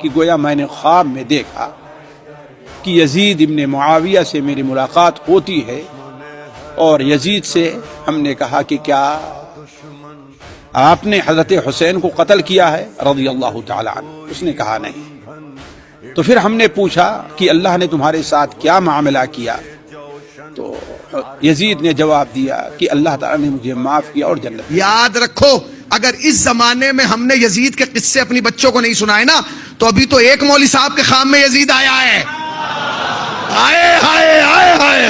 کہ گویا میں نے خواب میں دیکھا کہ یزید ابن معاویہ سے میری ملاقات ہوتی ہے، اور یزید سے ہم نے کہا کہ کیا آپ نے حضرت حسین کو قتل کیا ہے رضی اللہ تعالی عنہ؟ اس نے کہا نہیں۔ تو پھر ہم نے پوچھا کہ اللہ نے تمہارے ساتھ کیا معاملہ کیا؟ تو یزید نے جواب دیا کہ اللہ تعالیٰ نے مجھے معاف کیا اور جنت۔ یاد رکھو، اگر اس زمانے میں ہم نے یزید کے قصے اپنی بچوں کو نہیں سنائے نا، تو ابھی تو ایک مولوی صاحب کے خواب میں یزید آیا ہے۔ آئے ہائے آئے ہائے،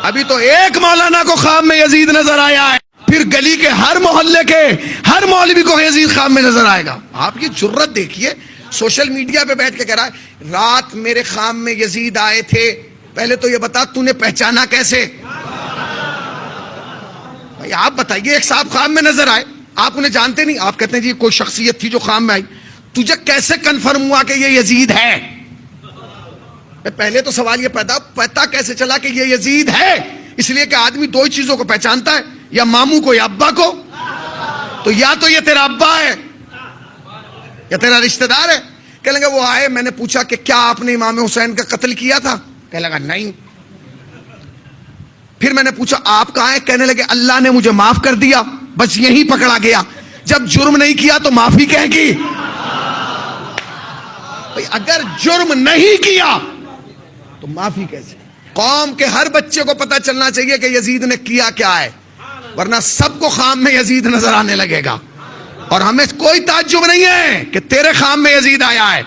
ابھی تو ایک مولانا کو خواب میں یزید نظر آیا ہے، پھر گلی کے ہر محلے کے ہر مولوی کو یزید خواب میں نظر آئے گا۔ آپ کی جرت دیکھیے، سوشل میڈیا پہ بیٹھ کے کہہ رہا ہے رات میرے خواب میں یزید آئے تھے۔ پہلے تو یہ بتا تو نے پہچانا کیسے؟ بھائی آپ بتائیے، ایک صاحب خواب میں نظر آئے، آپ انہیں جانتے نہیں، آپ کہتے ہیں جی کوئی شخصیت تھی جو خواب میں آئی، تجھے کیسے کنفرم ہوا کہ یہ یزید ہے؟ پہلے تو سوال یہ پتا کیسے چلا کہ یہ یزید ہے؟ اس لیے کہ آدمی دو ہی چیزوں کو پہچانتا ہے، یا ماموں کو یا ابا کو۔ تو یا تو یہ تیرا ابا ہے یا تیرا رشتہ دار ہے۔ کہنے لگا وہ آئے، میں نے پوچھا کہ کیا آپ نے امام حسین کا قتل کیا تھا؟ کہنے لگا نہیں۔ پھر میں نے پوچھا آپ کہاں ہیں؟ کہنے لگے اللہ نے مجھے معاف کر دیا، بس یہی پکڑا گیا۔ جب جرم نہیں کیا تو معافی کہے گی؟ اگر جرم نہیں کیا تو معافی کیسے؟ قوم کے ہر بچے کو پتا چلنا چاہیے کہ یزید نے کیا کیا ہے، ورنہ سب کو خواب میں یزید نظر آنے لگے گا، اور ہمیں کوئی تعجب نہیں ہے کہ تیرے خواب میں یزید آیا ہے۔